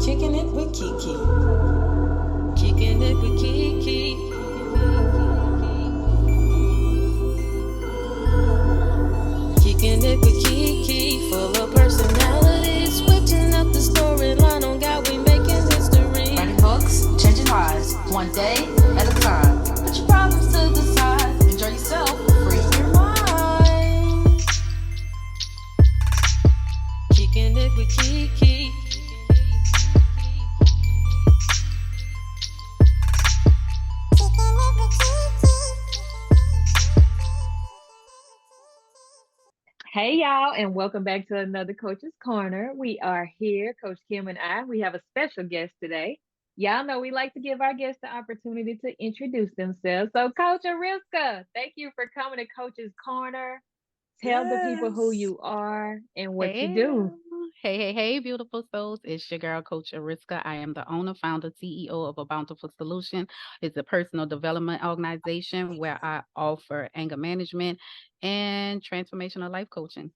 Kicking it with Kiki. Kicking it with Kiki. Kicking it with Kiki. Full of personality. Switching up the storyline on God, we making history. Writing books, changing lives, one day at a time. Put your problems to the side. Enjoy yourself. Free your mind. Kicking it with Kiki. Hey y'all, and welcome back to another Coach's Corner. We are here, Koach Kim and I. We have a special guest today. Y'all know we like to give our guests the opportunity to introduce themselves. So, Koach Ariska, thank you for coming to Coach's Corner. Tell the people who Yes. you are and what you Hey, do. hey, beautiful souls. It's your girl, Koach Ariska. I am the owner, founder, CEO of a Bountiful Solution. It's a personal development organization where I offer anger management and transformational life coaching.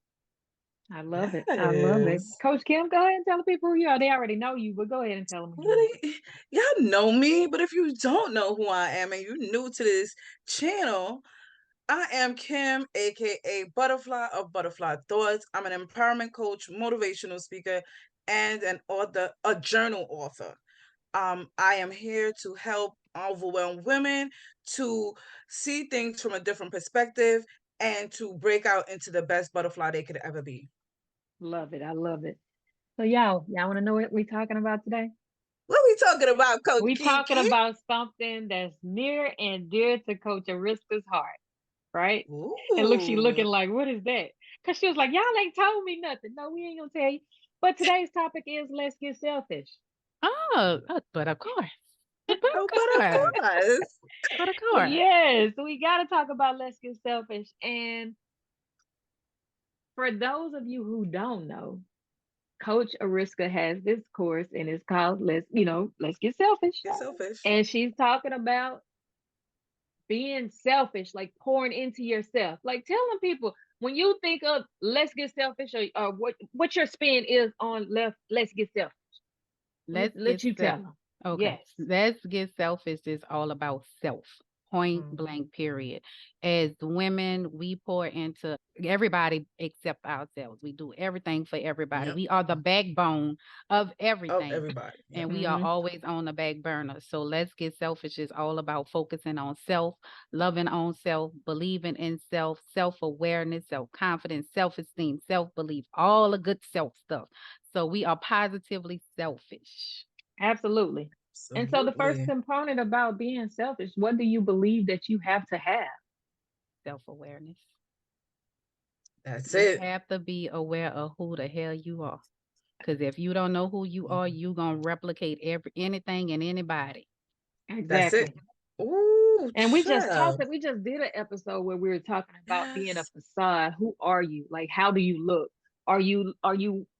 I love it. I love it. Mhm. Yes. Coach Kim, go ahead and tell the people who you are. They already know you, but go ahead and tell them who you are. Really? Y'all know me, but if you don't know who I am and you're new to this channel, I am Kim, aka Butterfly of Butterfly Thoughts. I'm an empowerment coach, motivational speaker, and an author, a journal author. I am here to help overwhelmed women to see things from a different perspective and to break out into the best butterfly they could ever be. Love it. I love it. So, y'all want to know what we're talking about today? What are we talking about, Coach We talking Kiki? about something that's near and dear to Coach Ariska's heart, right? And look, she Ooh. looking like, what is that? Because she was like, y'all ain't told me nothing. No, we ain't gonna tell you. But today's topic is let's get selfish. But of course. But Oh, of but of course. course. But of course. Yes, we gotta talk about let's get selfish. And for those of you who don't know, Coach Ariska has this course and it's called Let's Get Selfish. You're selfish. And she's talking about being selfish, like pouring into yourself, like telling people when you think of let's get selfish or what your spin is on let's get selfish. Let's Let get you set. tell them. Okay. Yes. Let's get selfish is all about self. Point Mhm. blank, period. As women, we pour into everybody except ourselves. We do everything for everybody. Yep. We are the backbone of Of everything. everybody. Yep. And we are Mhm. always on the back burner. So let's get selfish is all about focusing on self, loving on self, believing in self, self awareness, self confidence, self esteem, self belief, all the good self stuff. So we are positively selfish. Absolutely. And so the first Absolutely. component about being selfish, what do you believe that you have to have? Self awareness. That's You it. have to be aware of who the hell you are. Because if you don't know who you are, you gonna replicate anything and anybody. That's it. Exactly. Ooh, And child. we just did an episode where we were talking about being a Yes. facade. Who are you? Like, how do you look? Are you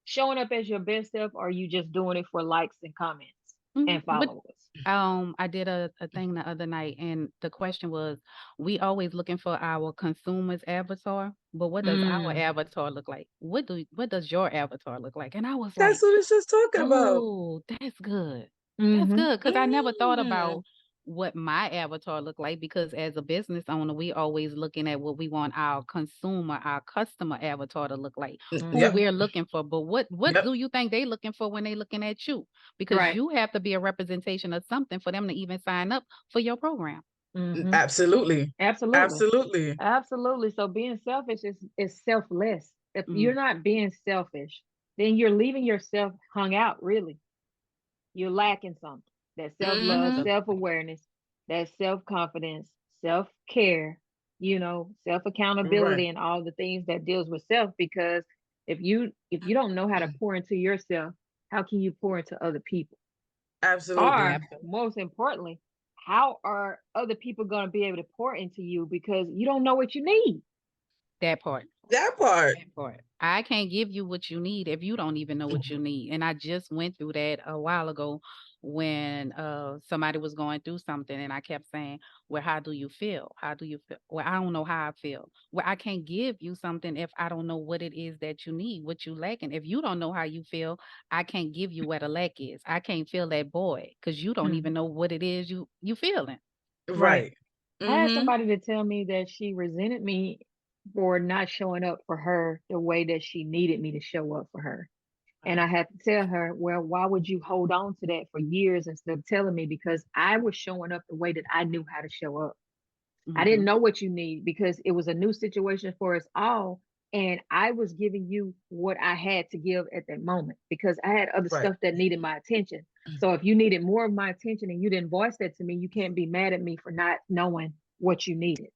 showing up as your best self? Or are you just doing it for likes and comments Mhm. and But followers? I did a thing the other night, and the question was, we always looking for our consumer's avatar, but what does our Mm, avatar look like? What does your avatar look like? And I was That's like, what it's just talking about. oh, that's good. That's mm-hmm. good because I never thought about Mm. what my avatar looked like because as a business owner, we always looking at what we want our consumer, our customer avatar to look like, who Yep. Mm-hmm. we're looking for. But what Yep. do you think they looking for when they looking at you? Because Right. you have to be a representation of something for them to even sign up for your program. Mm-hmm. Absolutely. Absolutely. Absolutely. Absolutely. So being selfish is selfless. If you're Mm, not being selfish, then you're leaving yourself hung out, really. You're lacking something. That self-love, Mm-hmm. absolutely. self-awareness, that self-confidence, self-care, Right. self-accountability and all the things that deals with self because if you don't know how to pour into yourself, how can you pour into other people? Absolutely. Or Absolutely. most importantly, how are other people going to be able to pour into you because you don't know what you need? That part. That part. That part. I can't give you what you need if you don't even know what you need. And I just went through that a while ago when somebody was going through something, and I kept saying, well, how do you feel? How do you feel? Well, I don't know how I feel. Well, I can't give you something if I don't know what it is that you need, what you lacking. If you don't know how you feel, I can't give you what a lack is. I can't feel that void because you don't even Mhm. know what it is you feeling. Right. Right. I had Mm-hmm. somebody to tell me that she resented me for not showing up for her the way that she needed me to show up for her. And I had to tell her, well, why would you hold on to that for years instead of telling me? Because I was showing up the way that I knew how to show up. I didn't Hmm. know what you need because it was a new situation for us all. And I was giving you what I had to give at that moment because I had other Right. stuff that needed my attention. So if you needed more of my attention and you didn't voice that to me, you can't be mad at me for not knowing what you needed.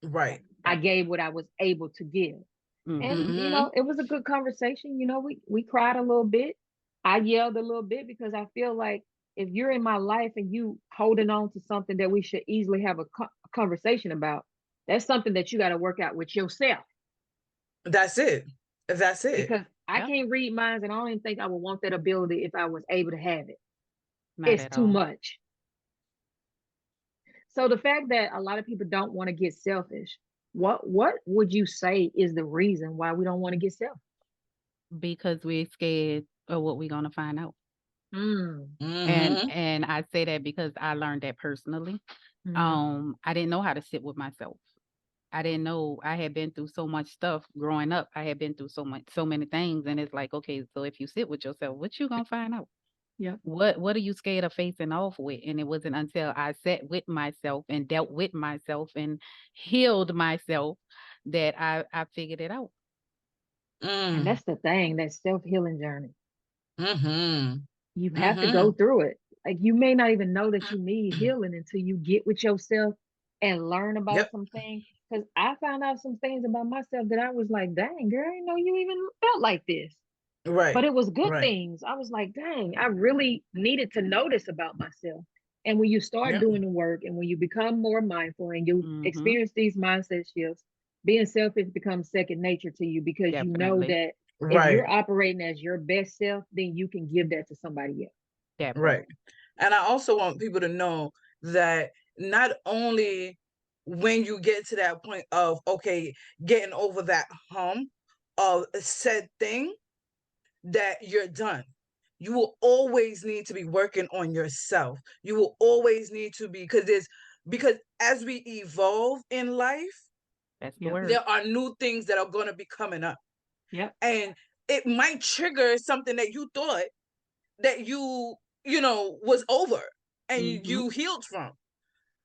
Right. I gave what I was able to give. And Hmm. Mm-hmm. it was a good conversation. We cried a little bit. I yelled a little bit because I feel like if you're in my life and you holding on to something that we should easily have a conversation about, that's something that you got to work out with yourself That's it. That's it. because I Yep. can't read minds and I don't even think I would want that ability if I was able to have it. Not It's at too all. much. So the fact that a lot of people don't want to get selfish, what would you say is the reason why we don't want to get selfish? Because we're scared of what we're gonna find out. Mm, Mm-hmm. And I say that because I learned that personally. mm-hmm, I didn't know how to sit with myself. I didn't know I had been through so much stuff growing up. I had been through so many things, and it's like, okay, so if you sit with yourself, what you gonna find out? yep. What are you scared of facing off with? And it wasn't until I sat with myself and dealt with myself and healed myself that I figured it out. And Mm. that's the thing, that self-healing journey. Mm-hmm. You have to Mm-hmm. go through it. Like you may not even know that you need healing until you get with yourself and learn about Yep. some things. Because I found out some things about myself that I was like, dang, girl, I didn't know you even felt like this. But Right. it was good Right. things. I was like, dang, I really needed to know this about myself. And when you start Yep. doing the work and when you become more mindful and you Hmm. experience these mindset shifts, being selfish becomes second nature to you because you know Definitely. that if Right. you're operating as your best self, then you can give that to somebody else. That Right. part. And I also want people to know that not only when you get to that point of, okay, getting over that hump of said thing, that you're done. You will always need to be working on yourself. You will always need to be, because as we evolve in life, That's the Yep. word. there are new things that are going to be coming up. Yep. And it might trigger something that you thought that was over and Hmm. you healed from.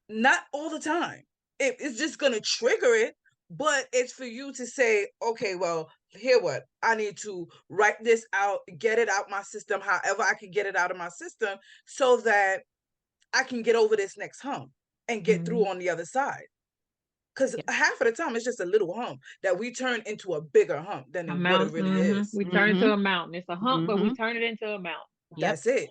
Not all the time. It's just gonna trigger it, but it's for you to say, okay, well, here what I need to write this out, get it out my system, however I can get it out of my system, so that I can get over this next hump and get through Hmm. on the other side. Because Yeah. half of the time it's just a little hump that we turn into a bigger hump A than what it mountain. really is. We turn into Hmm. a mountain. It's a hump, but we Hmm. turn it into a mountain. Yep. That's it.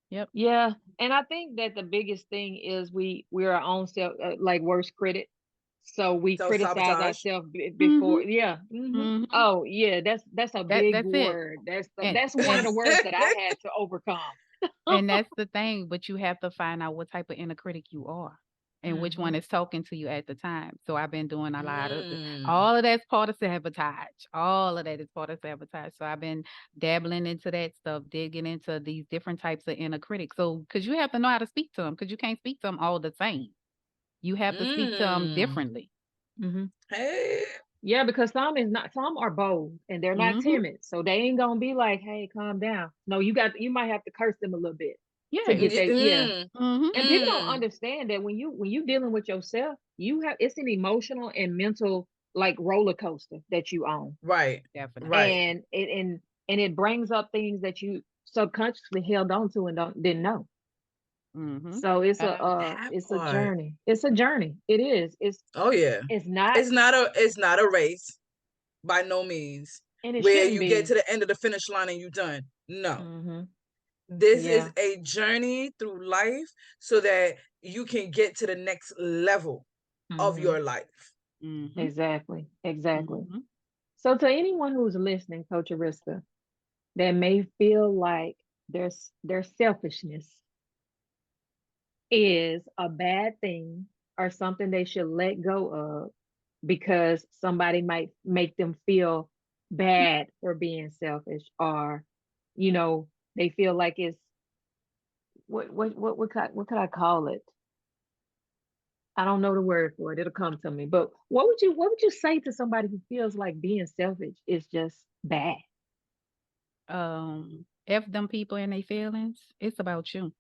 Yep. Yeah, and I think that the biggest thing is we're our own self like worst critic. So we Self criticize sabotage. ourselves before. Hmm. Yeah. Hmm. Oh, yeah, that's a big That's it. word. And That's one of and the words that I had to overcome. and that's the thing, but you have to find out what type of inner critic you are and which one Hmm. is talking to you at the time. So I've been doing a lot of Mm. all of that's part of sabotage. All of that is part of sabotage. So I've been dabbling into that stuff, digging into these different types of inner critics. So because you have to know how to speak to them, because you can't speak to them all the same. You have to speak to them Mm. differently. Hmm. Hey. Yeah, because some are bold and they're not Hmm. timid. So they ain't gonna be like, hey, calm down. No, you might have to curse them a little bit to Yeah. get that. Yeah. Mm. Hmm. And people don't Mm. understand that when you dealing with yourself, you have it's an emotional and mental like roller coaster that you own. Right. Definitely. Right. And it brings up things that you subconsciously held on to and didn't know. Hmm. So That it's a part. journey. It's a journey. It is. Oh yeah. It's not It's not a race by no means and it where shouldn't you get be. to the end of the finish line and you done. No. Hmm. This is Yeah. a journey through life so that you can get to the next level of Hmm. your life. Hmm. Exactly. Exactly. Hmm. So to anyone who's listening, Coach Ariska, that may feel like their selfishness is a bad thing or something they should let go of because somebody might make them feel bad for being selfish, or you know, they feel like it's what could I call it? I don't know the word for it. It'll come to me. But what would you say to somebody who feels like being selfish is just bad? F them people and their feelings. It's about you.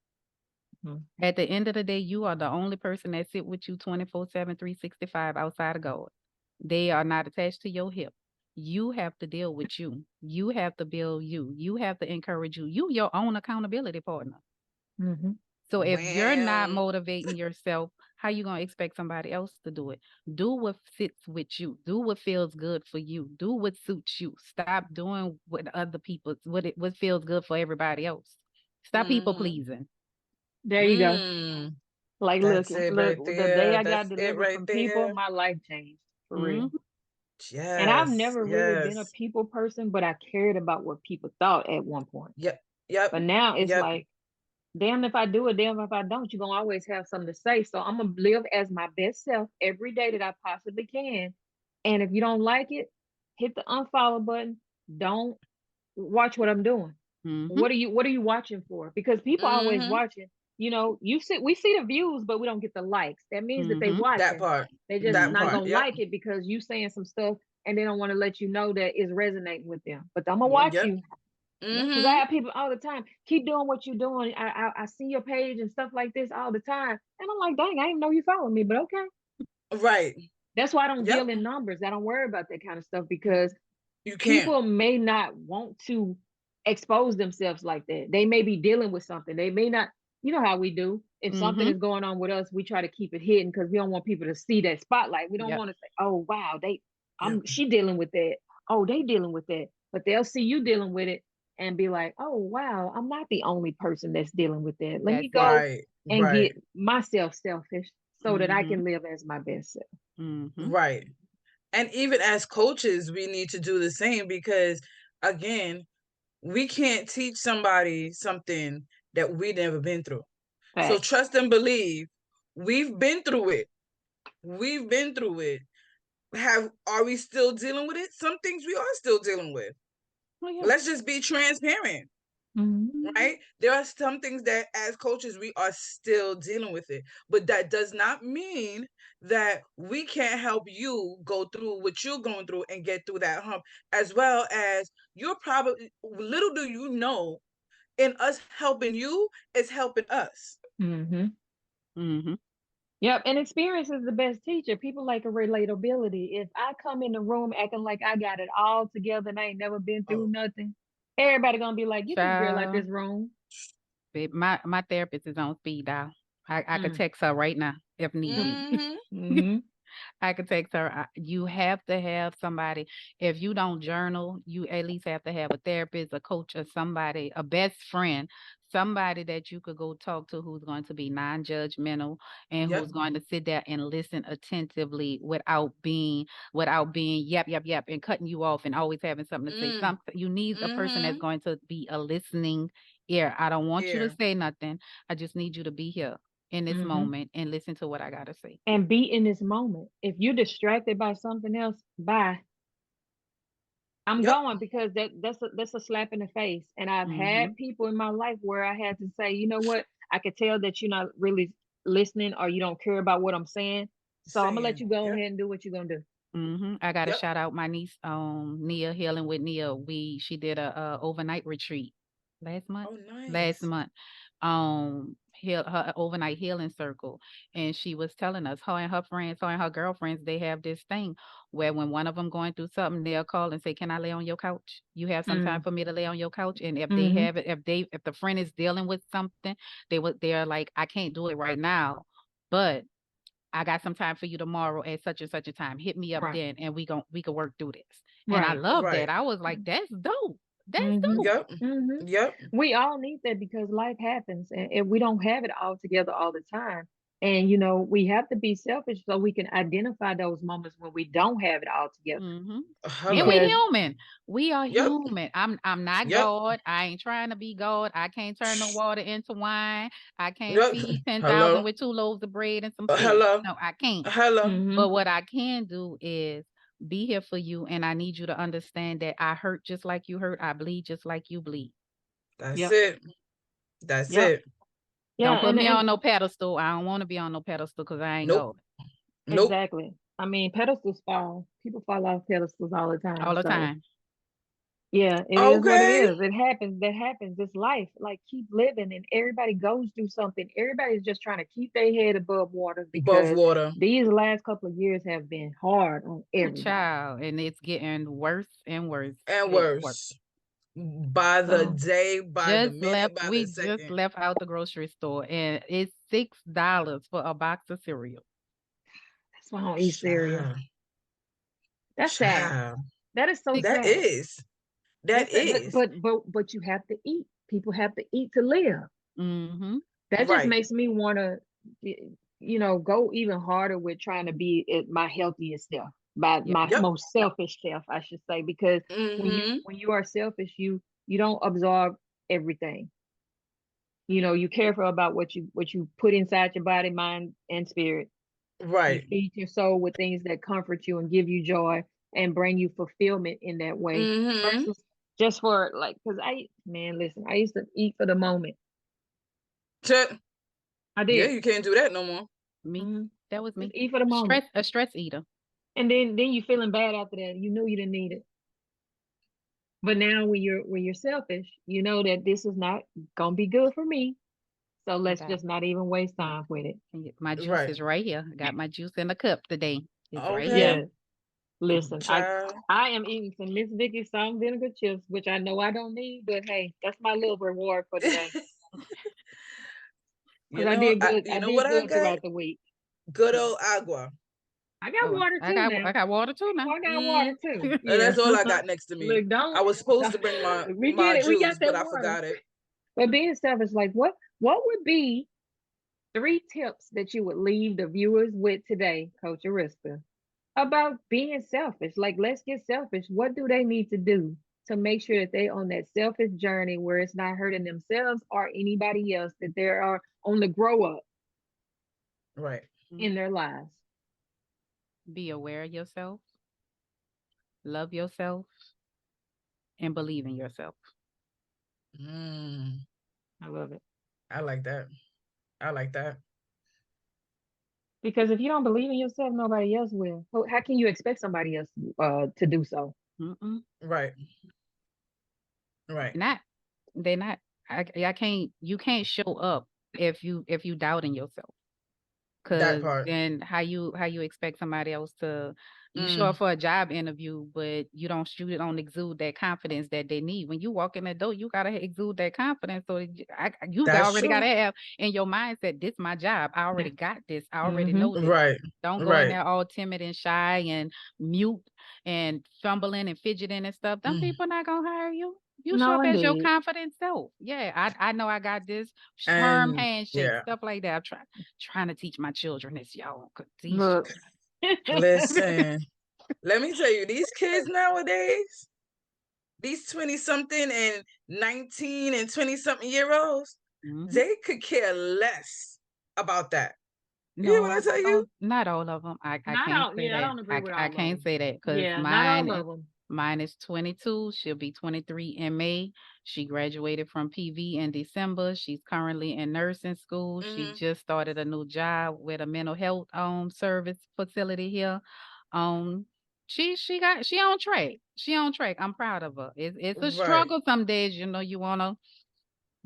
Mhm. At the end of the day, you are the only person that sit with you 24/7, 365 outside of God. They are not attached to your hip. You have to deal with you. You have to build you. You have to encourage you. You your own accountability partner. Mhm. So if you're not Wham. motivating yourself, how you gonna expect somebody else to do it? Do what fits with you. Do what feels good for you. Do what suits you. Stop doing what other people what feels good for everybody else. Stop people Mm-hmm. pleasing. There you go. Mm. Like, look, That's it look, right the day there. I got That's it delivered right from people, there. my life changed for real. Hmm. And I've Yes. never really been a Yes. people person, but I cared about what people thought at one point. Yep. Yep. But now it's Yep. like, damn if I do it, damn if I don't. You're gonna always have something to say. So I'm gonna live as my best self every day that I possibly can. And if you don't like it, hit the unfollow button. Don't watch what I'm doing. Hmm. What are you watching for? Because people always Mm-hmm. watching. We see the views, but we don't get the likes. That means that they Hmm. That watching. part. They just That not Hmm. part. gonna Yep. like it because you saying some stuff and they don't want to let you know that it's resonating with them. But I'm gonna Yeah. watch Yep. you because I Mm-hmm. have people all the time. Keep doing what you're doing. I see your page and stuff like this all the time, and I'm like, dang, I didn't know you follow me, but okay. Right. That's why I don't Yep. deal in numbers. I don't worry about that kind of stuff because You can't. people may not want to expose themselves like that. They may be dealing with something. They may not, you know how we do. If something Hmm. is going on with us, we try to keep it hidden because we don't want people to see that spotlight. We don't Yep. want to say, "Oh, wow, Yep. she dealing with that. Oh, they dealing with that." But they'll see you dealing with it and be like, "Oh, wow, I'm not the only person that's dealing with that. Let me That's it. go Right. and Right. get myself selfish so that I Hmm. can live as my best self." Hmm. Right. And even as coaches, we need to do the same because, again, we can't teach somebody something that we never been through. So Facts. trust and believe. We've been through it. We've been through it. Have Are we still dealing with it? Some things we are still dealing with. Oh yeah. Let's just be transparent, Mhm. right? There are some things that as coaches we are still dealing with it. But that does not mean that we can't help you go through what you're going through and get through that hump, as well as you're probably, little do you know, in us helping you is helping us. Mhm. Hmm. Yep, and experience is the best teacher. People like a relatability. If I come in the room acting like I got it all together and I ain't never been through Oh, nothing, everybody gonna be like, "Get this girl out Child, this room." babe, my therapist is on speed dial. I could Mm. text her right now if need be. mm-hmm. Mhm. I could text her. You have to have somebody. If you don't journal, you at least have to have a therapist, a coach, or somebody, a best friend, somebody that you could go talk to who's going to be non-judgmental and Yep. who's going to sit there and listen attentively without being yap and cutting you off and always having something to say. Mm. You need a person that's Mm-hmm. going to be a listening ear. I don't want you to Here. say nothing. I just need you to be here in this Mhm. moment and listen to what I gotta say. And be in this moment. If you're distracted by something else, bye. I'm Yep. going because that's a slap in the face. And I've Mm-hmm. had people in my life where I had to say, you know what? I could tell that you're not really listening or you don't care about what I'm saying. So I'm gonna let Saying. you go Yep. ahead and do what you're gonna do. Mhm. I gotta Yep. shout out my niece, Nia, Healing with Nia. She did a overnight retreat last month. Oh, Last nice. month, her overnight healing circle, and she was telling us, her and her girlfriends, they have this thing where when one of them going through something, they'll call and say, "Can I lay on your couch? You have some time Mm. for me to lay on your couch?" And if they Mhm. have it, if the friend is dealing with something, they're like, "I can't do it right now, but." I got some time for you tomorrow at such and such a time. Hit me up Right. then and we can work through this. And I Right. love that. Right. I was like, that's dope. That's Mhm. dope. Yep. Mhm. Yep. We all need that because life happens and we don't have it all together all the time. And we have to be selfish so we can identify those moments when we don't have it all together. Mm-hmm. And we Hello. Because human. We are Yep. human. I'm not Yep. God. I ain't trying to be God. I can't turn no water into wine. I can't Yep. feed 10,000 Hello. with 2 loaves of bread and some fish. Hello. No, I can't. Hello. hmm But what I can do is be here for you, and I need you to understand that I hurt just like you hurt. I bleed just like you bleed. That's yep, it. That's yep, it. yeah, Don't put me and on no pedestal. I don't want to be on no pedestal because I ain't Nope. God Nope. exactly. I mean, pedestals fall. People fall off pedestals all the all time. the So time. yeah, it is what it Okay. is. It happens. That happens. It's life. Like, keep living, and everybody goes through something. Everybody's just trying to keep their head above water Above because water these last couple of years have been hard on Ooh, everybody. child, and it's getting worse and worse and and worse. worse. By the So day, by the minute, by We the just second. left out the grocery store, and it's $6 for a box of cereal. that's why I don't eat cereal. Child. That's sad. Child. That is so Six. That sad. is. That That's sad. But is. but but but you have to eat. People have to eat to live. Mm-hmm. That just Right. makes me want to, go even harder with trying to be at my healthiest self, by Yep. my Yep. most selfish self, I should say, because Mm-hmm. when you are selfish, you don't absorb everything. You careful about what you put inside your body, mind, and spirit. You Right. feed your soul with things that comfort you and give you joy and bring you fulfillment in that way, Mm-hmm. versus just for, like, because man, listen, I used to eat for the moment. I Yeah, did. you can't do that no more. Me. hmm That was Just me. eat for the moment. A stress eater. And then you feeling bad after that. You knew you didn't need it. But now when you're selfish, you know that this is not gonna be good for me. So I let's got just not even waste time with it. my juice Right. is right here. I got my juice in the cup today. It's right here. Okay. Yeah. Listen, I Child. I am eating some Miss Vicky's salt and vinegar chips, which I know I don't need, but hey, that's my little reward for today. Because I did good. You I know what did I good got? throughout the week. Good So old agua. I got Oh, water too I now. got water too now. I got Mm. water too. And Yeah. that's all I got next to me. Look, I was supposed don't to bring my we my get it. We got juice, but that I water. forgot it. But being selfish, like, what would be 3 tips that you would leave the viewers with today, Coach Ariska, about being selfish? Like, let's get selfish. What do they need to do to make sure that they on that selfish journey where it's not hurting themselves or anybody else, that they are on the grow up Right. in their lives? Be aware of yourself, love yourself, and believe in yourself. Mm. I love it. I like that. I like that. Because if you don't believe in yourself, nobody else will. How can you expect somebody else to do so? Mm-mm. Right. Right. Not they're not. I can't. You can't show up if you doubt in yourself. That Cause part. then how you expect somebody else to you show Mm. up for a job interview, but you don't exude that confidence that they need. When you walk in the door, you gotta exude that confidence. So That's already true. gotta have in your mindset, this my job. I already got this. I already Mm-hmm. know this. Right. Don't go in Right. there all timid and shy and mute and fumbling and fidgeting and stuff. Them Mm. people not gonna hire you. You show No, up as your indeed. confident self. Yeah, I know I got this firm And handshake, yeah. stuff like that. Trying to teach my children this, y'all. 'Cause these Look. Listen, let me tell you, these kids nowadays, these 20 something and 19 and 20 something year olds, Mhm. they could care less about that. You hear what I No, tell you? not all of them. I Not can't all. say Yeah, I that. don't agree with I all of can't them. say that because Yeah, not all of them. mine is 22. She'll be 23 in May. She graduated from PV in December. She's currently in nursing school. She Mm-hmm. just started a new job with a mental health service facility here. Um she on track. She on track. I'm proud of her. It's a Right. struggle some days, you wanna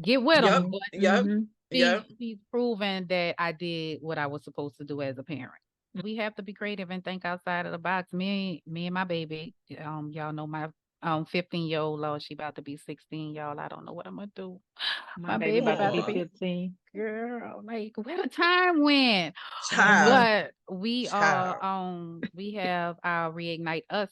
get with Yep. them, Mm-hmm. but Yep. Mm-hmm. Yep. she's proven that I did what I was supposed to do as a parent. We have to be creative and think outside of the box. Me and my baby, y'all know my 15-year-old Lord, she about to be 16, y'all. I don't know what I'm gonna do. My My baby baby about to about to be Oh, be 15. girl, like where the time went. Mm-hmm. child. But Child. we have our Reignite Us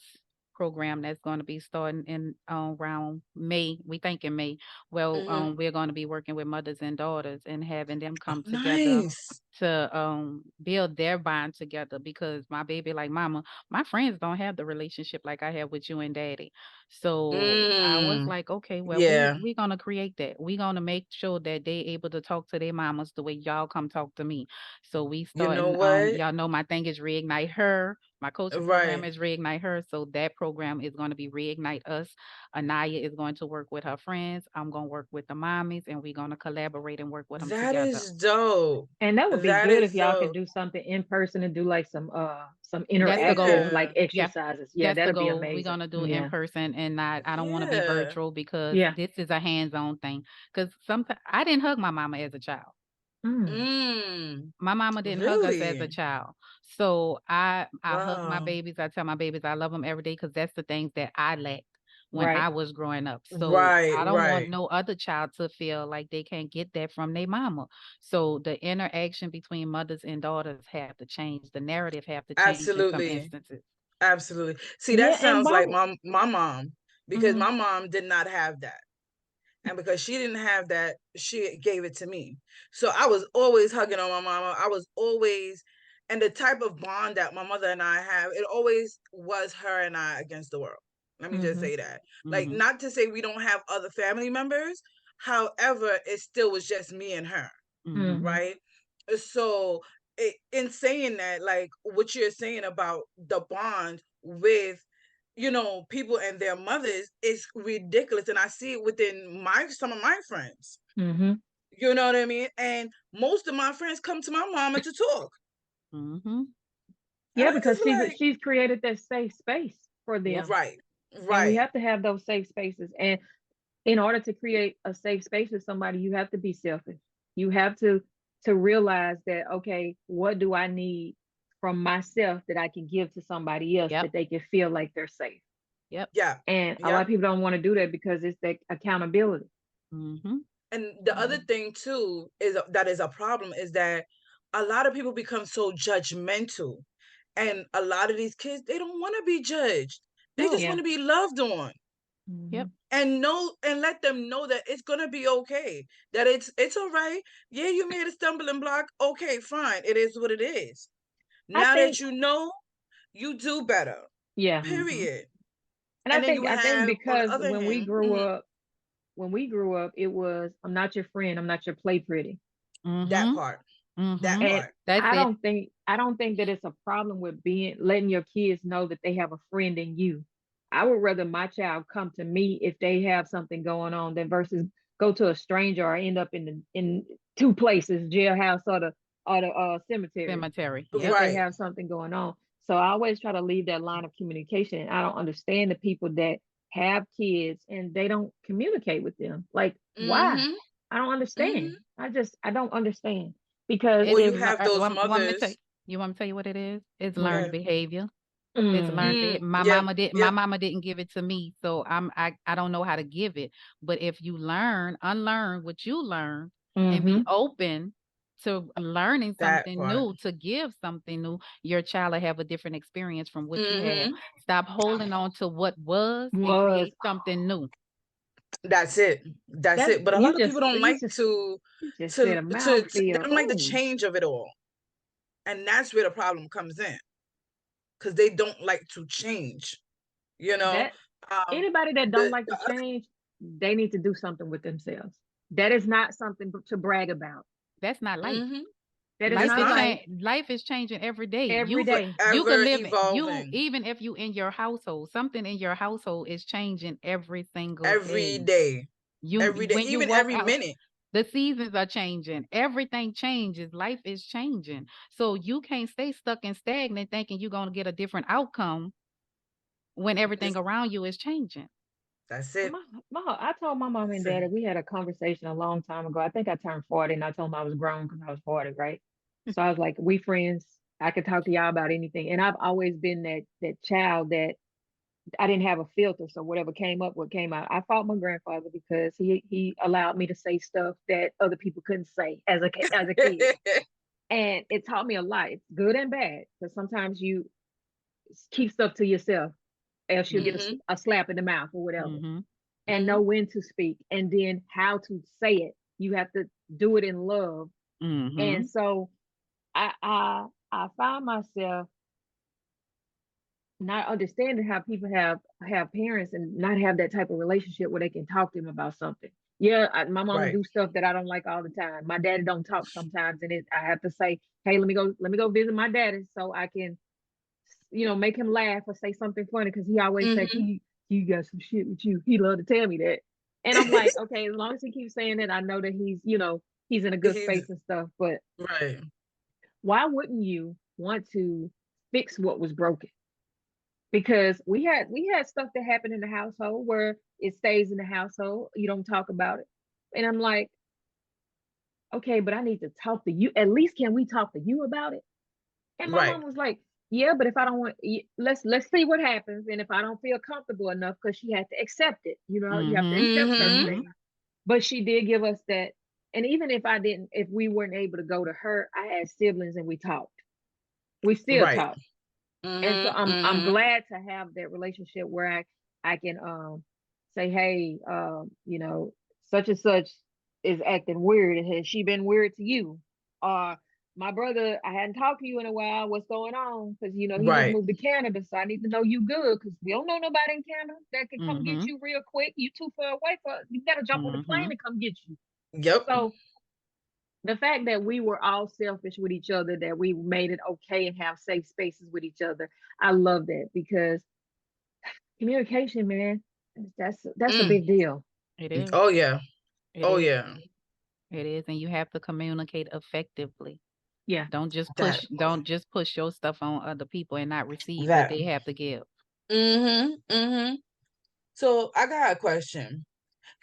program that's going to be starting in around May. We think in May. Well, Mm-hmm. we're going to be working with mothers and daughters and having them Oh, come together nice. to build their bond together, because my baby like, mama, my friends don't have the relationship like I have with you and daddy. So I was Mm, like, okay, well, yeah. we gonna create that. We gonna make sure that they able to talk to their mamas the way y'all come talk to me. So we You know starting, what? y'all know my thing is Reignite Her. My coaching program Right. is Reignite Her. So that program is going to be Reignite Us. Anaya is going to work with her friends. I'm going to work with the mommies, and we're going to collaborate and work with them That together. is dope. And that would be That good if is y'all can dope. do something in person and do like some That's the interactive goal. like Yeah. Yeah. exercises. Yeah, That's the that'd be goal. We're amazing. gonna do in Yeah. person, and not. I don't want to be Yeah. virtual, because Yeah. this is a hands-on thing. Because sometimes I didn't hug my mama as a child. Mm. Mm. My mama didn't hug us as a Really? child. So I hug my Wow. babies. I tell my babies I love them every day, because that's the things that I lacked when Right. I was growing up. So Right, I don't want right. no other child to feel like they can't get that from their mama. So the interaction between mothers and daughters have to change. The narrative have to change in some Absolutely. instances. Absolutely. See, that Yeah, and sounds like why? my mom, because Mhm. my mom did not have that. And because she didn't have that, she gave it to me. So I was always hugging on my mama. I was always, and the type of bond that my mother and I have, it always was her and I against the world. Let me just Mhm. say that. Like, Mhm. not to say we don't have other family members. However, it still was just me and her, Mhm. Mhm. right? So, in saying that, like what you're saying about the bond with, people and their mothers is ridiculous, and I see it within my some of my friends. Mhm. You know what I mean? And most of my friends come to my mama to talk, Mhm. and Yeah, I because just be she's created that safe space for Yep. them. right, And we right, have to have those safe spaces. And in order to create a safe space with somebody, you have to be selfish. You have to realize that, okay, what do I need from myself that I can give to somebody else Yep. that they can feel like they're safe. Yep. yeah, And a lot of yep. people don't want to do that because it's the accountability. Mhm. And the other Mhm. thing too is that is a problem is that a lot of people become so judgmental, and a lot of these kids, they don't want to be judged. They just No. want Yeah. to be loved on. Yep. Mhm. And know and let them know that it's gonna be okay. That it's all right. Yeah, you made a stumbling block. Okay, fine. It is what it is. I Now that think, you know, you do better. yeah. Mhm. Period. And And then you I think have on the because other hand, mhm, when we grew up, it was, I'm not your friend, I'm not your play pretty. that Mhm. part. That Mhm. And part. That's it. I don't think that it's a problem with being letting your kids know that they have a friend in you. I would rather my child come to me if they have something going on than versus go to a stranger or end up in two places, jailhouse or the cemetery, Cemetery. if Yep. they Right. have something going on. So I always try to leave that line of communication. And I don't understand the people that have kids and they don't communicate with them. Like, why? Mm-hmm. I don't Mm-hmm. understand. I don't understand because Or It's you if have those want me to tell you, mothers. you want me to tell you what it is? It's what learned Yeah. behavior. It's learned mm, behavior. Yep. My Yep. mama didn't give it to me, so I don't know how to give it. But if you unlearn what you learned, and be mm-hmm. open to learning That something part. new, to give something new, your child will have a different experience from what you had. Mm-hmm. Stop holding on to what was and Was create something new. That's it. That's that it. But a lot of people don't like you just said a they mouthfeel. don't like the Oh, change of it all. And that's where the problem comes in. Because they don't like to change, you know? that Um anybody that don't like the to change, they need to do something with themselves. That is not something to brag about. That's not life. mm-hmm. That is It's Life not is not life change. Life is changing every day. every day. You could forever live you evolving even if you in your household, something in your household is changing every single every day. day. You Every day, when you even walk every out, minute. the seasons are changing. Everything changes. Life is changing. So you can't stay stuck and stagnant thinking you're gonna get a different outcome when everything It's, around you is changing. that's it. I told my mom and That's it. dad, we had a conversation a long time ago. I think I turned 40 and I told them I was grown because I was 40, right? So I was like, we friends. I could talk to y'all about anything. And I've always been that child that I didn't have a filter. So whatever came up, what came out. I fought my grandfather because he allowed me to say stuff that other people couldn't say as a kid. And it taught me a lot. It's good and bad because sometimes you keep stuff to yourself, else you'll get Mm-hmm. hmm a slap in the mouth or whatever, Mm-hmm. and know when to speak and then how to say it. You have to do it in love. And Mm-hmm. so I find myself not understanding how people have parents and not have that type of relationship where they can talk to them about something. Yeah, my mama Right. do stuff that I don't like all the time. My daddy don't talk sometimes, and I have to say, hey, let me go visit my daddy so I can, make him laugh or say something funny because he always say Mm-hmm. he got some shit with you. He love to tell me that, and I'm like, okay, as long as he keeps saying that, I know that he's in a good He's space and stuff. But right. why wouldn't you want to fix what was broken? Because we had stuff that happened in the household where it stays in the household. You don't talk about it. And I'm like, okay, but I need to talk to you. At least can we talk to you about it? And my Right. mom was like, yeah, but if I don't want, let's see what happens. And if I don't feel comfortable enough, because she had to accept it, you have to Mhm. accept certain Mm-hmm. Mhm. things. But she did give us that. And even if we weren't able to go to her, I had siblings and we talked. We still Right. talk. And so Mm-hmm. I'm Mm-hmm. glad to have that relationship where I can say, hey, such and such is acting weird. Has she been weird to you? Or my brother, I hadn't talked to you in a while. What's going on? Because he just Right. moved to Canada, so I need to know you good. Because we don't know nobody in Canada that can come get Mhm. you real quick. You too far away for you. Got to jump on the plane Mhm. to come get you. Yep. So the fact that we were all selfish with each other, that we made it okay and have safe spaces with each other, I love that because communication, man, that's a Mm. big deal. It is. Oh yeah. It Oh is. yeah. It is, and you have to communicate effectively. Yeah. That Don't just push your stuff on other people and not receive what that. they have to give. Mm-hmm. Mm-hmm. So I got a question.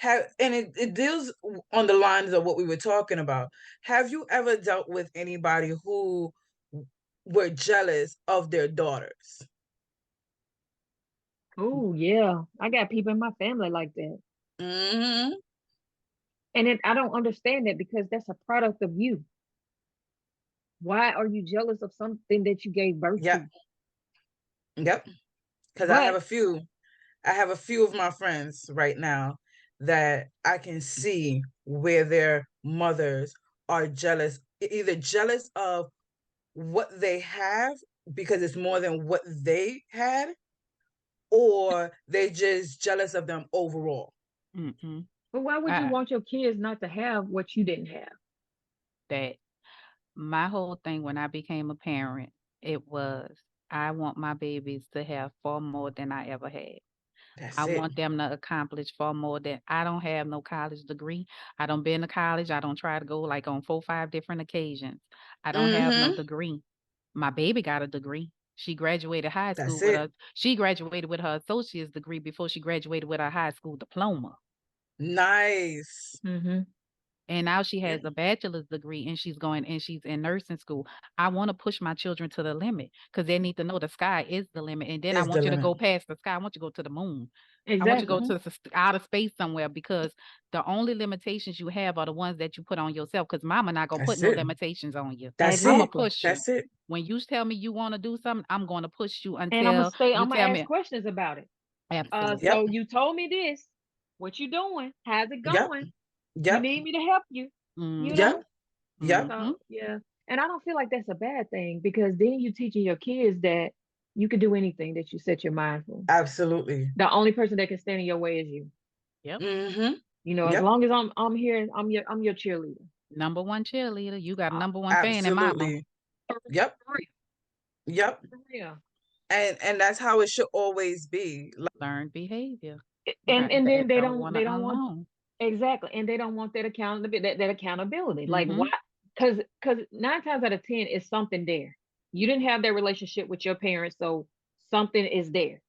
It deals on the lines of what we were talking about. Have you ever dealt with anybody who were jealous of their daughters? Oh yeah, I got people in my family like that, Mm-hmm. and I don't understand that because that's a product of you. Why are you jealous of something that you gave birth Yep. to? Yep. Because But I have a few of my friends right now that I can see where their mothers are jealous, either jealous of what they have because it's more than what they had, or they just jealous of them overall. Mm-mm. why would you I want your kids not to have what you didn't have? that my whole thing when I became a parent, it was I want my babies to have far more than I ever had. I That's it. want them to accomplish far more than I don't have no college degree. I don't been to college. I don't try to go like on 4, 5 different occasions. I don't have no Mm-hmm. degree. My baby got a degree. She graduated high school That's with it. a she graduated with her associate's degree before she graduated with her high school diploma. Nice. Mm-hmm. And now she Yeah. has a bachelor's degree and she's in nursing school. I want to push my children to the limit because they need to know the sky is the limit. And then I Is the want you to limit. go past the sky. I want you to go to the moon. I want you to go Exactly. Mm-hmm. to outer space somewhere because the only limitations you have are the ones that you put on yourself. Because mama not gonna put That's no it. limitations on you. That's I'm gonna it. Exactly. push you. That's it. When you tell me you want to do something, I'm gonna push you And until you I'm gonna tell ask me questions about it. absolutely. Yep. So you told me this. What you doing? How's it Yep. going? You Yep. need me to help you, you Mm-hmm. Yep. know? Yep. Mm-hmm. So yeah. And I don't feel like that's a bad thing because then you teaching your kids that you can do anything that you set your mind for. Absolutely. The only person that can stand in your way is you. Yep. Mm-hmm. As Yep. long as I'm here, I'm your cheerleader. Number one cheerleader. You got a number one fan in mama. Absolutely. For Yep. real. Yep. For real. And that's how it should always be. Learned behavior. And then That they don't don't want they to don't want unknown. exactly, and they don't want that accountability. That accountability. Like why? Mhm. Because 9 times out of 10 is something there. You didn't have that relationship with your parents, so something is there.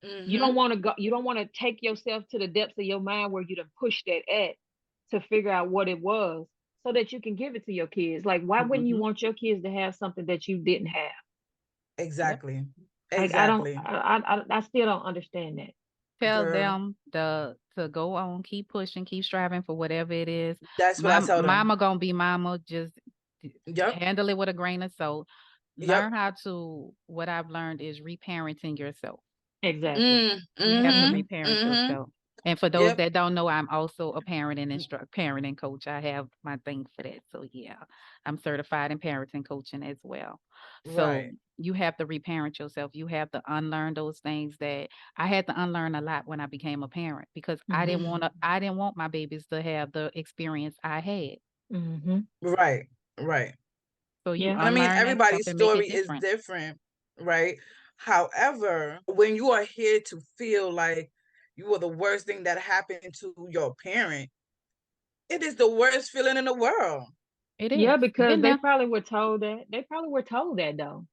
You don't Mm-hmm. want to go. You don't want to take yourself to the depths of your mind where you done pushed that at to figure out what it was, so that you can give it to your kids. Like why wouldn't you Mhm. want your kids to have something that you didn't have? Yep. Exactly. Like I don't. Exactly. I still don't understand that. Tell Girl. them to go on, keep pushing, keep striving for whatever it is. That's what I tell them. Mama gonna be mama. Just Yep. handle it with a grain of salt. Yep. Learn how to. What I've learned is reparenting yourself. Exactly. You have to Mm-hmm. Mm-hmm. reparent Mm-hmm. yourself. And for those Yep. that don't know, I'm also a parent and parenting coach. I have my thing for that. So yeah, I'm certified in parenting coaching as well. So Right. you have to reparent yourself. You have to unlearn those things that I had to unlearn a lot when I became a parent because Mhm. I didn't want my babies to have the experience I had. Mhm. Right. Right. So you Yeah. And I mean, unlearn that stuff everybody's and make it story is different. different, right? However, when you are here to feel like you are the worst thing that happened to your parent, it is the worst feeling in the world. It Yeah, is. because Been they there. probably were told that. They probably were told that though.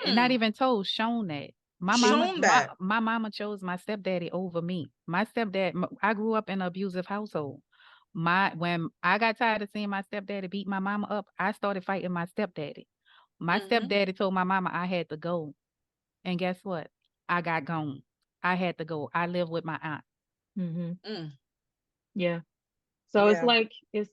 And not Hmm. even told, shown that. It, Shown that. My mama chose my stepdaddy over me. My stepdad, I grew up in an abusive household. When I got tired of seeing my stepdaddy beat my mama up, I started fighting my stepdaddy. My Hmm. stepdaddy told my mama I had to go, and guess what? I got gone. I had to go. I live with my aunt. mhm. Mm. Yeah. So it's Yeah, like it's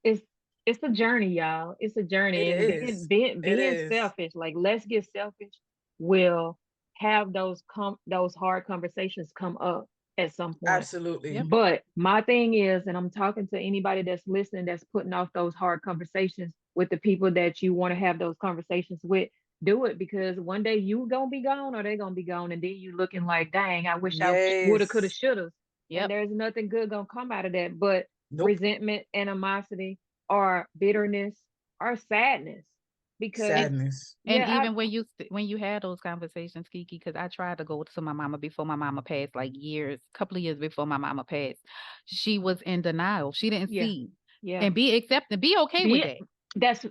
it's it's a journey, y'all. It's a it journey, and being is. being It being is. selfish, like let's get selfish, will have those hard conversations come up at some point. Absolutely. Yep. But my thing is, and I'm talking to anybody that's listening, that's putting off those hard conversations with the people that you want to have those conversations with. Do it, because one day you gonna be gone or they gonna be gone, and then you looking like, dang, I wish I woulda, coulda, Yes. shoulda, and Yep. there's nothing good gonna come out of that but Nope. resentment, animosity, or bitterness, or sadness. Because And Sadness. and yeah, even when you had those conversations, Kiki, because I tried to go to my mama before my mama passed, like years, couple of years before my mama passed, she was in denial. She didn't yeah, see yeah. and be accepting, be okay with Be that. that's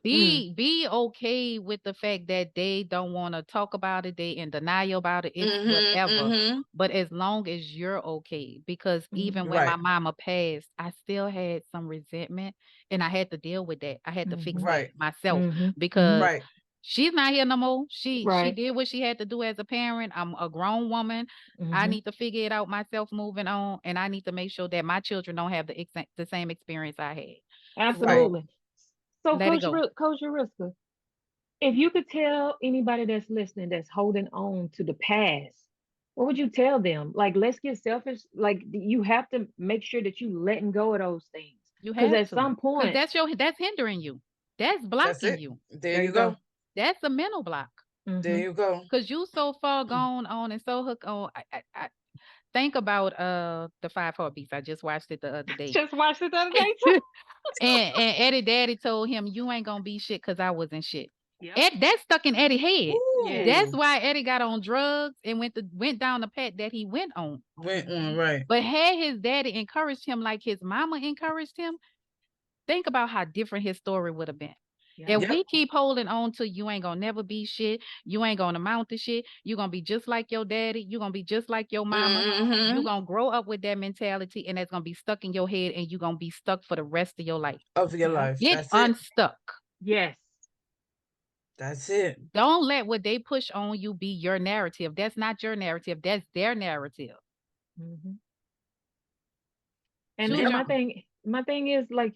Be okay with the fact that they don't want to talk about it, they in denial about it, it's Hmm. whatever. Hmm. But as long as you're okay, because even when my Right. mama passed, I still had some resentment and I had to deal with that. I had to fix mm-hmm, that Right. myself mm-hmm, mm-hmm, because Right. she's not here no more. She right. did what she had to do as a parent. I'm a grown woman. I Mm-hmm. need to figure it out myself moving on, and I need to make sure that my children don't have the same experience I had. Right. So Absolutely. So, let it go. Coach Ariska, if you could tell anybody that's listening that's holding on to the past, what would you tell them? Like, let's get selfish. Like, you have to make sure that you letting go of those things, You because have at to, some because point, that's hindering you. That's That's blocking it. you. There there you you go. go. That's a mental block. There Mm-hmm. you go. Because you so far gone on and so hooked on. I think about the Five Heartbeats. I just watched it the other day. Just watched it the other and day too. Eddie Daddy told him, "You ain't gonna be shit because I wasn't shit." Yep. Ed, that stuck in Eddie's head. Yes. That's Ooh. why Eddie got on drugs and went down the path that he went on. Went on. Mm-hmm. Right. But had his daddy encouraged him like his mama encouraged him, think about how different his story would have been. Yep. If Yep. we keep holding on to you ain't gonna never be shit, you ain't gonna amount to shit, you gonna be just like your daddy, you gonna be just like your mama, you Hmm. gonna grow up with that mentality and that's gonna be stuck in your head and you gonna be stuck for the rest of your life. Of your Yep. life. Get That's it. unstuck. Yes. That's it. Don't let what they push on you be your narrative. That's not your narrative, that's their narrative. Mm-hmm. Choose And Yep. your my thing is like,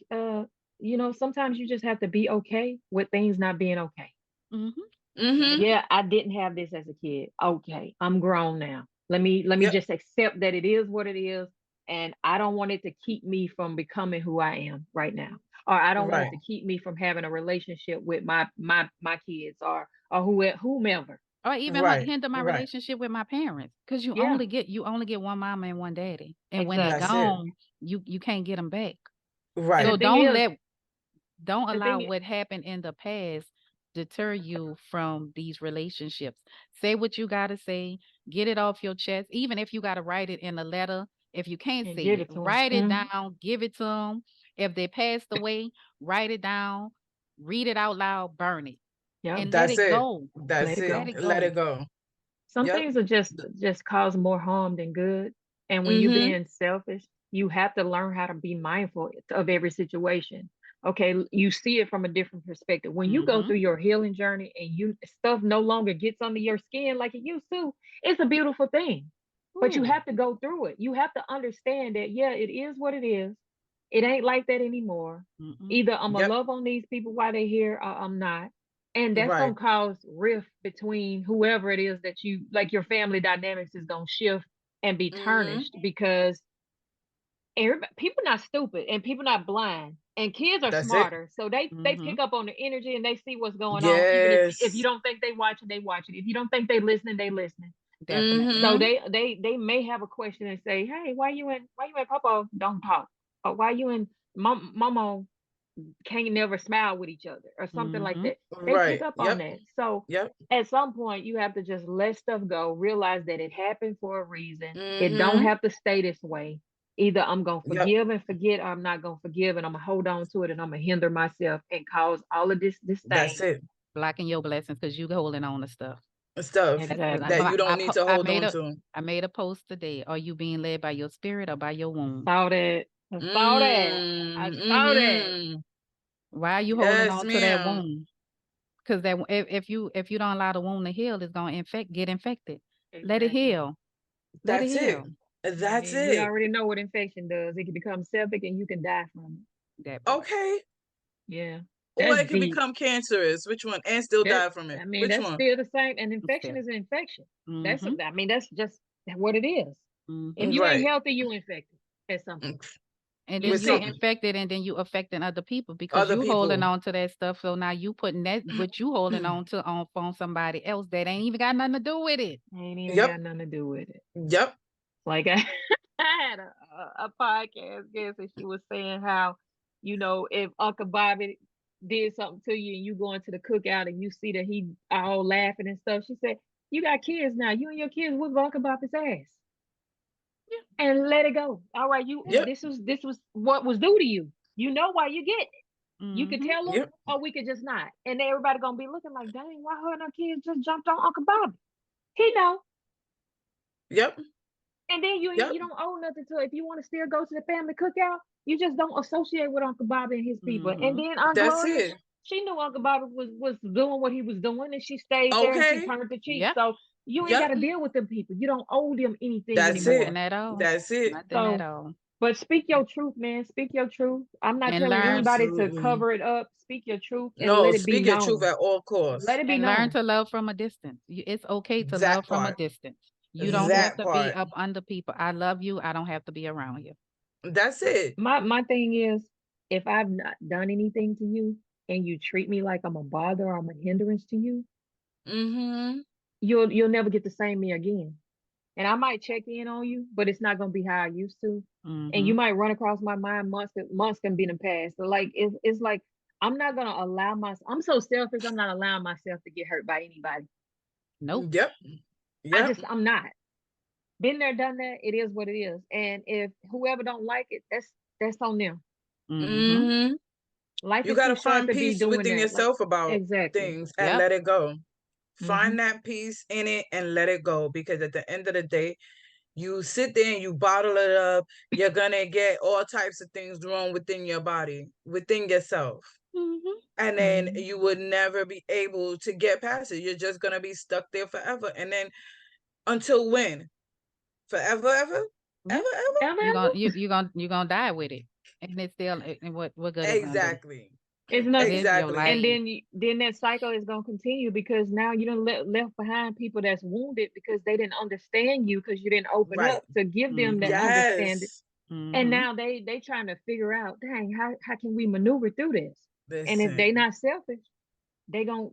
sometimes you just have to be okay with things not being okay. hmm Hmm. Yeah, I didn't have this as a kid. Okay, I'm grown now. Let me Yep. just accept that it is what it is, and I don't want it to keep me from becoming who I am right now, or I don't want it Right. to keep me from having a relationship with my kids, or whomever. or even Right. hinder my Right. relationship with my parents because Yeah, you only get one mama and one daddy and when they exactly. That's it. gone you can't get them back. And Right. So don't the allow thing, what happened in the past deter you from these relationships. Say what you got to say, get it off your chest, even if you got to write it in a letter. If you can't and say give it, it to them. write it down, give it to them. If they passed away, write it down, read it out loud, burn it, Yep, and let That's it it. go. let That's it it. Let go. it Let go. it go. Some Yep. things are just cause more harm than good. And when you Mm-hmm. being selfish, you have to learn how to be mindful of every situation. Okay, you see it from a different perspective. When you go Mm-hmm. through your healing journey and you stuff no longer gets under your skin like it used to, it's a beautiful thing. But you Ooh. have to go through it. You have to understand that yeah, it is what it is. It ain't like that anymore. Mm-mm. Either I'm gonna Yep. love on these people while they're here, or I'm not, and that's Right. gonna cause rift between whoever it is that you like. Your family dynamics is gonna shift, and be tarnished because people not stupid and people not blind and kids are That's it. smarter, so they Mm-hmm. pick up on the energy and they see what's going on, even if you Yes. don't think they watching, they watching. If you don't think they listening, they listening. Definitely. So Mm-hmm. they may have a question and say, hey, why you in Papa don't talk, or why you in Mama can't never smile with each other or something like Mm-hmm. that. They pick Right. up on Yep. that. So Yep. at some point you have to just let stuff go, realize that it happened for a reason. It don't Mm-hmm. have to stay this way. Either I'm gonna Yep. forgive and forget, or I'm not gonna forgive and I'm gonna hold on to it and I'm gonna hinder myself and cause all of this That's thing. it. Blocking your blessings because you holding on to stuff. Stuff Like, Exactly. that but you don't need to I hold made on a to. I made a post today. Are you being led by your spirit or by your womb? Saw that. I saw that. I saw that. Mm-hmm. Why are you holding Yes, on to that ma'am. wound? Because that if you don't allow the wound to heal, it's gonna get infected. Let it Exactly. heal. Let it That's it. heal. And That's then we it. already know what infection does. It can become septic and you can die from That part. Okay. it. Yeah. Or That's it can deep. become cancerous. Which one? And still That die from it. I mean, Which that's one? still the same. An It's infection there. is an infection. That's Mm-hmm. I mean, that's just what it is. If Mm-hmm. you ain't Right. healthy, you infected at some point. And You then With you get sick. something. infected, and then you affecting other people because Other you holding people. on to that stuff. So now you putting that what you holding on to on somebody else that ain't even got nothing to do with it. Ain't even Yep. got nothing to do with it. Yep. Like I had a podcast guest and she was saying how, if Uncle Bobby did something to you and you go into the cookout and you see that he all laughing and stuff, she said, you got kids now. You and your kids whoop Uncle Bobby's ass and let it go. All right, Yep. this was what was due to you. You know why you get it. You could Mm-hmm. tell them, Yep. or we could just not. And everybody gonna be looking like, dang, why her and her kids just jumped on Uncle Bobby? He know. Yep. And then you Yep. you don't owe nothing to it. If you want to still go to the family cookout, you just don't associate with Uncle Bobby and his people. And Mm-hmm. then Aunt That's Gloria, it. she knew Uncle Bobby was doing what he was doing, and she stayed there and she Okay. turned the cheek. Yep. So you ain't got Yep. to deal with them people. You don't owe them anything That's Nothing anymore. it. at all. That's it. Nothing at So, all. but speak your truth, man. Speak your truth. I'm not And telling learn anybody to Absolutely. cover it up. Speak your truth and No, let it be speak your truth known. at all Let costs. it be and learn known. to love from a distance. It's okay to That love from a part. distance. You don't have That to be part. up under people. I love you. I don't have to be around you. That's it. My thing is, if I've not done anything to you and you treat me like I'm a bother or I'm a hindrance to you, Mm-hmm. you'll never get the same me again. And I might check in on you, but it's not gonna be how I used to. And Mm-hmm. you might run across my mind months can be in the past. So like it's like I'm not gonna allow myself. I'm so selfish. I'm not allowing myself to get hurt by anybody. Nope. Yep. Yep. I'm not. Been there, done that. It is what it is. And if whoever don't like it, that's on them. Mm-hmm. Mm-hmm. Life You is too gotta short find to be peace doing within that. Like yourself about exactly. things and Yep. let it go. Hmm. Find that peace in it and let it go. Because at the end of the day, you sit there and you bottle it up, you're gonna get all types of things wrong within your body, within yourself. Mm-hmm. And then Hmm. you would never be able to get past it. You're just gonna be stuck there forever. And then until when? Forever, ever? Yeah. Ever, ever? Ever, You're gonna die with it. And it's still and what good it's gonna do. Exactly. it's It nothing. is your Exactly. And life. then that cycle is gonna continue because now you don't left behind people that's wounded because they didn't understand you because you didn't open Right. up to give them that Mm-hmm. understanding. Yes. And Mm-hmm. now they trying to figure out, dang, how can we maneuver through this? And if they Listen. not selfish, they gonna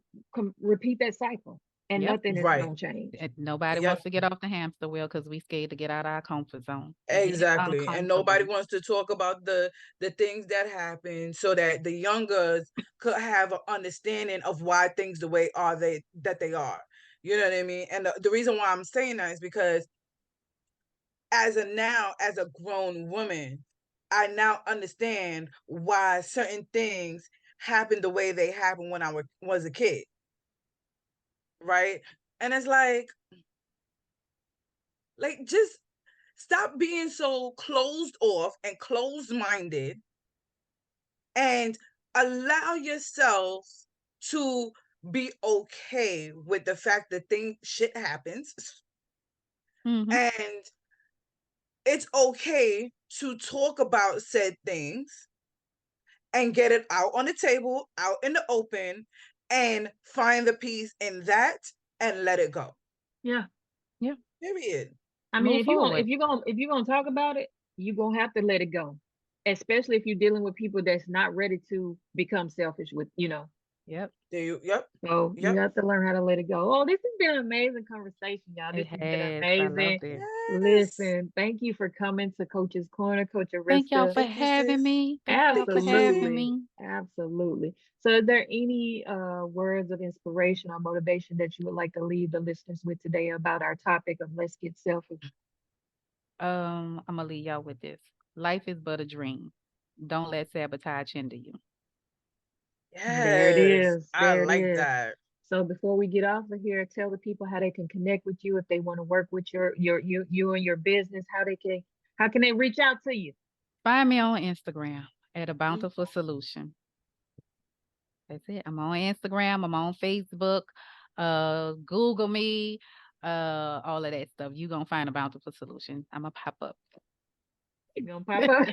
repeat that cycle, and Yep. nothing is Right. gonna change. Nobody Yep. wants to get off the hamster wheel because we scared to get out of our comfort zone. And it is Exactly. And nobody uncomfortable. wants to talk about the things that happen so that the younger could have an understanding of why things the way are they that they are. You know what I mean? And the reason why I'm saying that is because as a grown woman, I now understand why certain things happen the way they happened when was a kid, right? And it's like just stop being so closed off and closed minded and allow yourself to be okay with the fact that shit happens, Mm-hmm. and it's okay to talk about said things and get it out on the table, out in the open, and find the peace in that and let it go. Yeah. Yeah. Period. I mean, Move forward. if you're gonna talk about it, you're gonna have to let it go. Especially if you're dealing with people that's not ready to become selfish with, Yep, There you. Yep. So you Yep. have to learn how to let it go. Oh, this has been an amazing conversation, y'all. it This has been has. I amazing. loved it. Yes. Listen, thank you for coming to Coach's Corner, Coach Thank y'all Ariska. for Thank you, having sis. me. Thank y'all Thank for you, having sis. Absolutely. me. Absolutely. So is there any words of inspiration or motivation that you would like to leave the listeners with today about our topic of let's get selfish? I'm gonna leave y'all with this. Life is but a dream. Don't let sabotage hinder you. There it Yes. is. I There it like is. that. So before we get off of here, tell the people how they can connect with you if they want to work with you and your business. How can they reach out to you? Find me on Instagram at a Mm. bountiful solution. That's it. I'm on Instagram. I'm on Facebook. Google me. All of that stuff. You gonna find a bountiful solution. I'm gonna pop up. It's gonna pop up.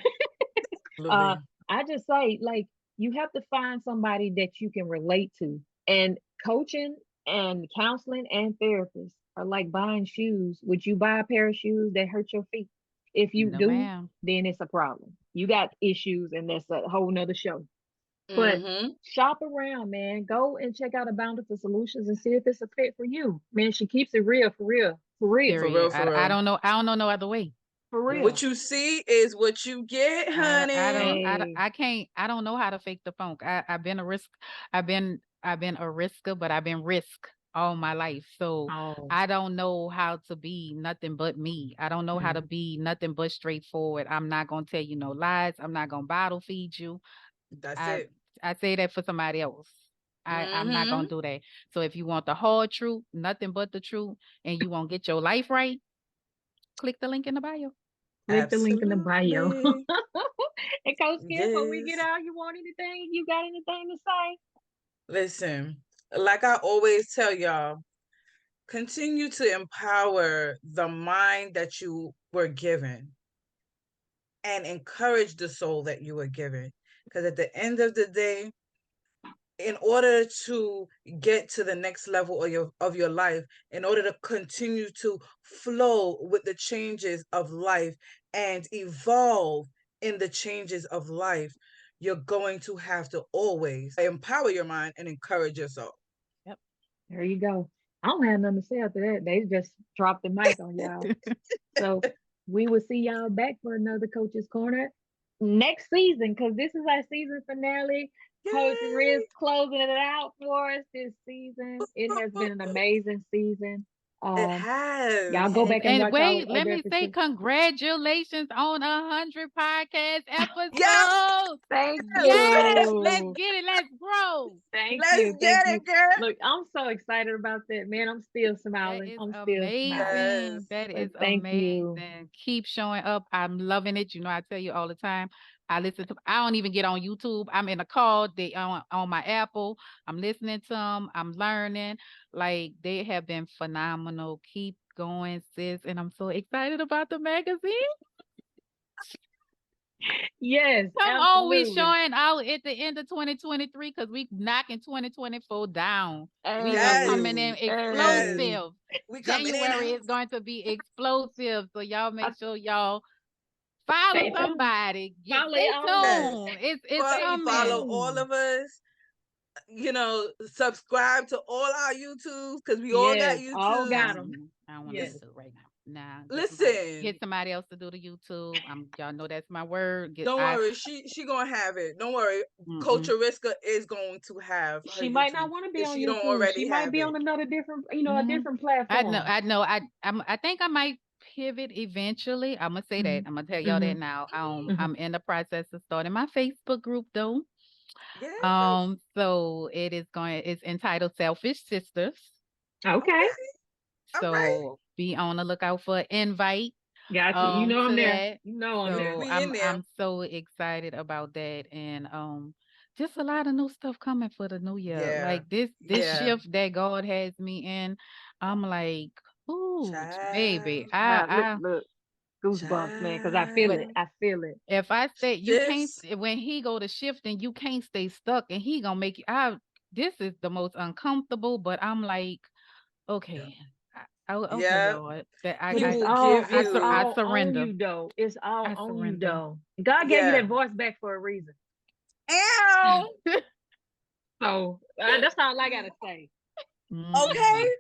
uh, Absolutely. I just say like you have to find somebody that you can relate to, and coaching and counseling and therapists are like buying shoes. Would you buy a pair of shoes that hurt your feet? If you No, do, ma'am. then it's a problem. You got issues, and that's a whole nother show. But Mm-hmm. shop around, man. Go and check out a Bountiful Solutions and see if it's a fit for you. Man, she keeps it real, for real, for real, For Period. real, for I real. don't know. I don't know no other way. for real. What you see is what you get, honey. Hey, I can't. I don't know how to fake the funk. I've been a risk. I've been a risker, but I've been risk all my life. So oh, I don't know how to be nothing but me. I don't know how to mm, be nothing but straightforward. I'm not gonna tell you no lies. I'm not gonna bottle feed you. That's I it. I say that for somebody else. I'm not Mm-hmm. gonna do that. So if you want the hard truth, nothing but the truth, and you want to get your life right, click the link in the bio. click the link in the bio. Absolutely. And Coach Kim, before we get Yes. out, you want anything? You got anything to say? Listen, like I always tell y'all, continue to empower the mind that you were given and encourage the soul that you were given. Because at the end of the day, in order to get to the next level of your life, in order to continue to flow with the changes of life and evolve in the changes of life, you're going to have to always empower your mind and encourage yourself. Yep. There you go. I don't have nothing to say after that. They just dropped the mic on y'all. So we will see y'all back for another Coach's Corner next season because this is our season finale. Coach Riz Yay! closing it out for us this season. It has been an amazing season. It Um, y'all has. go back and And watch our wait, let other me say episodes. congratulations on 100 podcast Yes, episodes. Thank Yes, let's you. get it. Let's grow. Thank let's you. Thank get you. it, girl. Look, I'm so excited about that, man. I'm still That smiling. is I'm still smiling. amazing. Yes. That But is thank you. amazing. Keep showing up. I'm loving it. You know, I tell you all the time. I don't even get on YouTube. I'm in a call. They on my Apple. I'm listening to them. I'm learning. Like they have been phenomenal. Keep going, sis. And I'm so excited about the magazine. Yes, Come on, we absolutely. showing out at the end of 2023 because we knocking 2024 down. We are Yes. coming in Hey, Yes. hey. explosive. We coming in January hot. is going to be explosive. So y'all I make sure y'all follow stay tuned. somebody. Follow Stay all of us. Yes. tuned. It's Stay Follow coming. all tuned. of us. Subscribe to all our YouTubes because we all got Yes, all got YouTubes. them. I don't want to Yes. It's do it right now. Nah, get listen. somebody else to do the YouTube. Y'all know that's my word. Don't worry, she gonna have it. Don't worry, Coach Mm-mm. Ariska is going to have her She might not YouTube want to be if on she don't YouTube. She already might have be it. on another different, a No, different I know, platform. I know. I think I might pivot eventually. I'm gonna say that. Hmm. I'm gonna tell y'all Hmm. that now. Hmm. I'm in the process of starting my Facebook group though. Yes. So it's entitled Selfish Sisters. Okay. Okay. All right. So be on the lookout for an invite Got you. You know I'm to there. that. You know I'm We there. So we in there. I'm so excited about that and just a lot of new stuff coming for the new year. Yeah. Like this Yeah. shift that God has me in, I'm like, ooh, baby. Child. Look, I look. Goosebumps, man, because I feel but it. Child. I feel it. if I stay you can't Sis. when he go to shift and you can't stay stuck and he gonna make you I this is the most uncomfortable, but I'm like, Yeah. okay. Oh, okay, Yeah, Lord. That I he But it's I will all give I it's sur I you. all on surrender. you though. It's all I on you surrender. though. God gave you Yeah. that voice back for a reason. Ow. So that's all I gotta say. Okay. Mm-mm.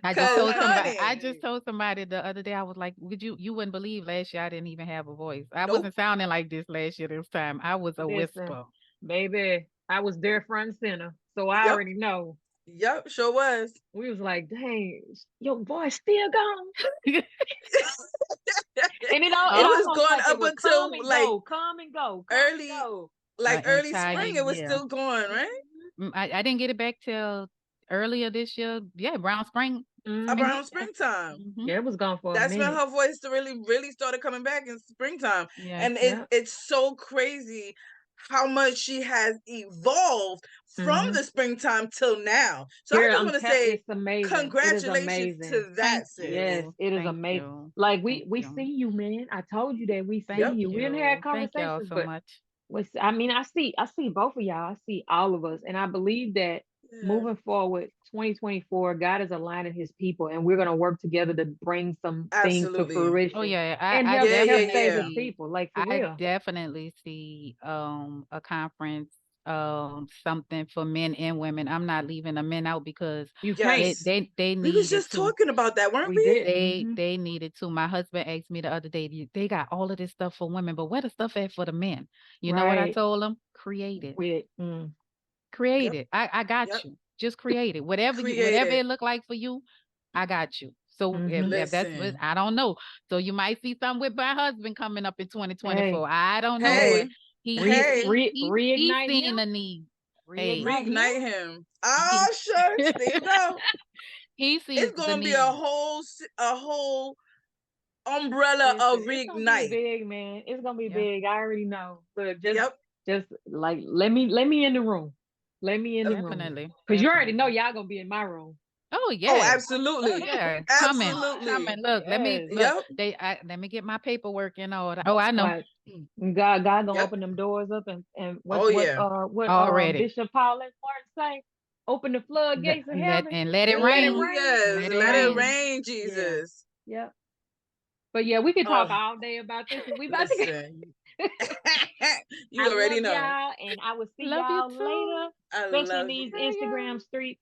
I just All Cause told I gotta somebody I honey, just say. told somebody the other day, I was like, "Would you wouldn't believe last year I didn't even have a voice. I nope. wasn't sounding like this last year this time. I was a Listen, whisper." baby, I was there front and center, so I Yep. already know. Yep. Sure was. We was like, dang, your voice still gone. And it It Oh, was almost going like it up would come until and like go, come and go, come and early, go. like an early entire spring. It was year. still going, right? Hmm. I didn't get it back till earlier this year. Yeah, Brown Spring. Hmm. Around springtime. Mm-hmm. Yeah, it was gone for a That's when minute. her voice really started coming back in springtime. Yeah. And Yeah. it's so crazy how much she has evolved from Hmm. the springtime till now. So I Girl, just want to say it's amazing. It is congratulations amazing. to Thank that, sis. Yes, you. it is Thank amazing. you. Like Thank we you. see you, man. I told you that we see Thank Yep. you. We didn't have you. Thank y'all conversations, so but much. I mean, I see both of y'all. I see all of us, and I believe that Yeah. moving forward, 2024, God is aligning His people, and we're gonna work together to bring some things to Absolutely. Oh fruition yeah, and I help Yeah, yeah, help save definitely His yeah. see people. Like for I real, definitely see a conference something for men and women. I'm not leaving the men out because you can't. Yes. they We was needed just to. talking about that, weren't We we? did. Hmm. They needed to. My husband asked me the other day, They got all of this stuff for women, but where the stuff at for the men?" You know what I Right. told him? Create it. With Create Yep. it. I got Yep. you. Just create it. Create Whatever it. it look like for you, I got you. So hmm if that's what Listen. I don't know. So you might see something with my husband coming up in 2024. Hey, I don't know, hey, but Hey, hey, he's reignite seeing him. a need. Hey, Reignite him. reignite him. Ah, he shucks. There you go. he sees It's the gonna be need. a whole umbrella Listen, of it's gonna be reignite. big, man. It's gonna be Yeah, big. I already know. But Yep. just like let me in the room. Let me in the room. definitely, Cause you already know definitely. y'all gonna be in my room. Oh Oh, yes. Oh absolutely. yeah, coming, Absolutely. coming. Look, let me Yes. look. Yep. Let me get my paperwork in order. Oh, I know. Like God gonna Yep. open them doors up and Oh yeah. what Already. Bishop Paul and Martin say? Open the floodgates of heaven Let it and let it Oh rain. rain. yes. Let it Let it Hey, rain. rain, yeah, Jesus. yeah. But yeah, we could talk Oh, all day about this because we about to listen. get You I already love know. y'all, and I will see Love you y'all too. later, I especially in love you. these Girl, yeah. Instagram streets.